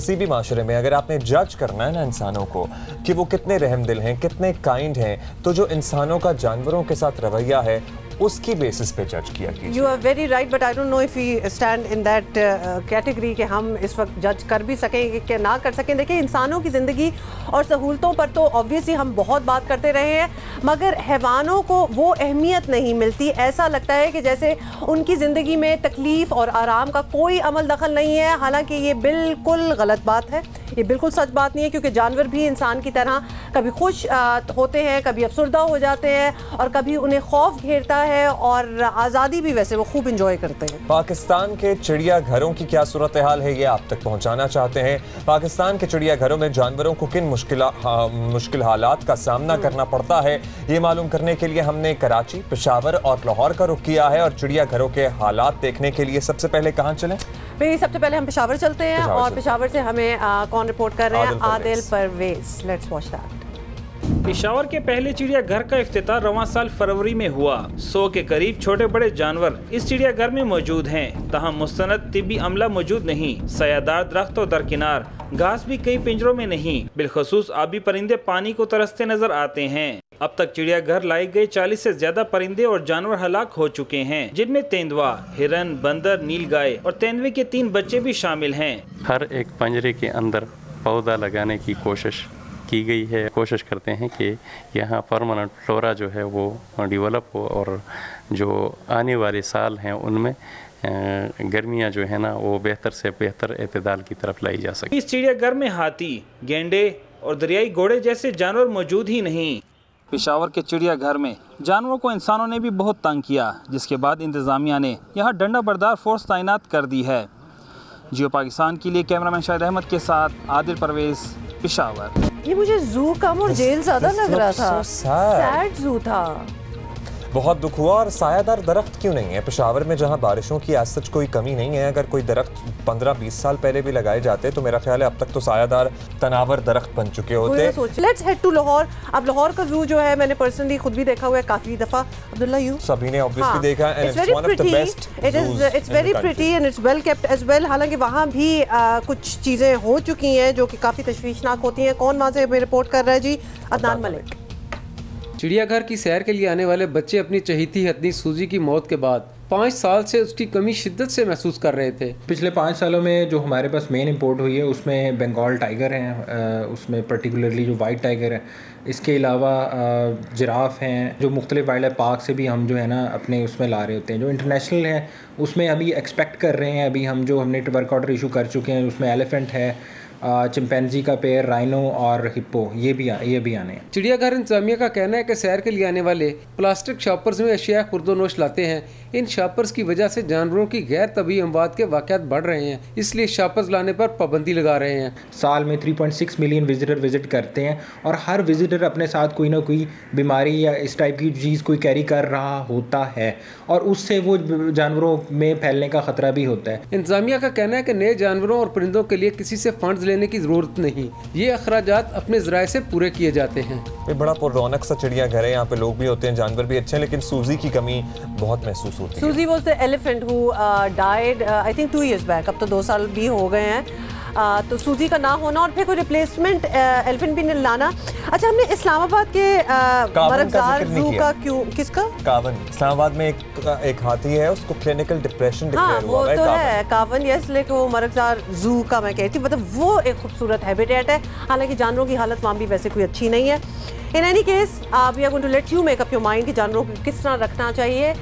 किसी भी माशरे में अगर आपने जज करना है ना इंसानों को कि वो कितने रहमदिल हैं, कितने काइंड हैं, तो जो इंसानों का जानवरों के साथ रवैया है उसकी बेसिस पे जज किया कीजिए। You are very right, but I don't know if we stand in that category कि हम इस वक्त जज कर भी सकें कि ना कर सकें। देखिए, इंसानों की ज़िंदगी और सहूलतों पर तो ऑब्वियसली हम बहुत बात करते रहे हैं, मगर हैवानों को वो अहमियत नहीं मिलती। ऐसा लगता है कि जैसे उनकी ज़िंदगी में तकलीफ़ और आराम का कोई अमल दखल नहीं है। हालांकि ये बिल्कुल गलत बात है, ये बिल्कुल सच बात नहीं है, क्योंकि जानवर भी इंसान की तरह कभी खुश होते हैं, कभी अफसरदा हो जाते हैं और कभी उन्हें खौफ घेरता है, और आज़ादी भी वैसे वो खूब इंजॉय करते हैं। पाकिस्तान के चिड़ियाघरों की क्या सूरत हाल है ये आप तक पहुंचाना चाहते हैं। पाकिस्तान के चिड़ियाघरों में जानवरों को किन मुश्किल हालात का सामना करना पड़ता है, ये मालूम करने के लिए हमने कराची, पेशावर और लाहौर का रुख किया है। और चिड़ियाघरों के हालात देखने के लिए सबसे पहले कहाँ चलें? सबसे पहले हम पेशावर चलते हैं, और पेशावर से हमें कौन रिपोर्ट कर रहे हैं? Adil Parvez. Let's watch that. Peshawar के पहले चिड़ियाघर का इफ्तिताह रवां साल फरवरी में हुआ। 100 के करीब छोटे बड़े जानवर इस चिड़ियाघर में मौजूद हैं, तहम मुस्तनद तिब्बी अमला मौजूद नहीं। सायादार दरख्त और दरकिनार घास भी कई पिंजरों में नहीं। बिलखसूस आबी परिंदे पानी को तरसते नजर आते हैं। अब तक चिड़ियाघर लाए गए 40 से ज्यादा परिंदे और जानवर हलाक हो चुके हैं, जिनमें तेंदुआ, हिरन, बंदर, नीलगाय और तेंदुए के 3 बच्चे भी शामिल हैं। हर एक पंजरे के अंदर पौधा लगाने की कोशिश की गई है। कोशिश करते हैं कि यहाँ परमानेंट फ्लोरा जो है वो डेवलप हो, और जो आने वाले साल हैं उनमें गर्मियाँ जो है ना वो बेहतर से बेहतर एतदाल की तरफ लाई जा सके। इस चिड़ियाघर में हाथी, गेंडे और दरियाई घोड़े जैसे जानवर मौजूद ही नहीं। पेशावर के चिड़ियाघर में जानवरों को इंसानों ने भी बहुत तंग किया, जिसके बाद इंतजामिया ने यहाँ डंडा बरदार फोर्स तैनात कर दी है। जियो पाकिस्तान के लिए कैमरामैन शाहिद अहमद के साथ आदिल परवेज, पेशावर। ये मुझे जू कम और जेल ज्यादा लग रहा था। सैड जू था। बहुत दुख हुआ। और सायादार दरख्त क्यों नहीं है पेशावर में, जहां बारिशों की आज सच कोई कमी नहीं है? अगर कोई दरख्त 15-20 साल पहले भी लगाए जाते तो मेरा ख्याल है अब तक तो सायादार तनावर दरख्त बन चुके होते। Let's head to Lahore. अब लाहौर का जू जो है मैंने पर्सनली खुद भी देखा हुआ है काफी दफा। अब्दुल्ला, यू सभी ने ऑब्वियसली देखा है। It's very pretty and it's well kept as well. हालांकि वहाँ भी कुछ चीजें हो चुकी हैं जो कि काफी तशवीशनाक होती हैं। कौन वहाँ से रिपोर्ट कर रहा है? जी, अदनान मलिक। चिड़ियाघर की सैर के लिए आने वाले बच्चे अपनी चहीती हथनी सूजी की मौत के बाद 5 साल से उसकी कमी शिद्दत से महसूस कर रहे थे। पिछले 5 सालों में जो हमारे पास मेन इंपोर्ट हुई है उसमें बंगाल टाइगर हैं, उसमें पर्टिकुलरली जो वाइट टाइगर है, इसके अलावा जिराफ हैं, जो मुख्तलिफ वाइल्ड लाइफ पार्क से भी हम जो है ना अपने उसमें ला रहे होते हैं। जो इंटरनेशनल हैं उसमें अभी एक्सपेक्ट कर रहे हैं, अभी हम जो हमने वर्क ऑर्डर इशू कर चुके हैं उसमें एलिफेंट है, चिंपैंजी का पेड़, राइनो और हिप्पो, ये भी आने हैं। चिड़ियाघर इंतजामिया का कहना है कि सैर के लिए आने वाले प्लास्टिक शॉपर्स में अशिया खुर्दोनोश लाते हैं। इन शॉपर्स की वजह से जानवरों की गैर तबी अमवात के वाक़यात बढ़ रहे हैं, इसलिए शॉपर्स लाने पर पाबंदी लगा रहे हैं। साल में 3.6 मिलियन विजिटर विजिट करते हैं, और हर विजिटर अपने साथ कोई ना कोई बीमारी या इस टाइप की चीज़ कोई कैरी कर रहा होता है, और उससे वो जानवरों में फैलने का ख़तरा भी होता है। इंतजामिया का कहना है कि नए जानवरों और परिंदों के लिए किसी से फंड्स लेने की ज़रूरत नहीं, ये अखराजात अपने ज़राए से पूरे किए जाते हैं। ये बड़ा रौनक सा चिड़ियाघर है, यहाँ पे लोग भी होते हैं, जानवर भी अच्छे हैं, लेकिन सूजी की कमी बहुत महसूस होती है। सूजी was the elephant who died I think 2 years back. अब तो 2 साल भी हो गए हैं। तो सूजी का ना होना और फिर कोई रिप्लेसमेंट एलिफेंट भी लाना। अच्छा, हमने इस्लामाबाद के मरगजार जू का क्यों, किसका? कावन। इस्लामाबाद में एक हाथी है, उसको क्लिनिकल डिप्रेशन डिक्लेयर हुआ है। वो तो है कावन, यस, लेकिन वो मरगजार जू का मैं कहती हूँ, मतलब वो एक खूबसूरत हैबिटेट है। हालांकि जानवरों की हालत वहाँ भी वैसे कोई अच्छी नहीं है। In any case we are going to let you make up your mind कि जानवरों को किस तरह रखना चाहिए।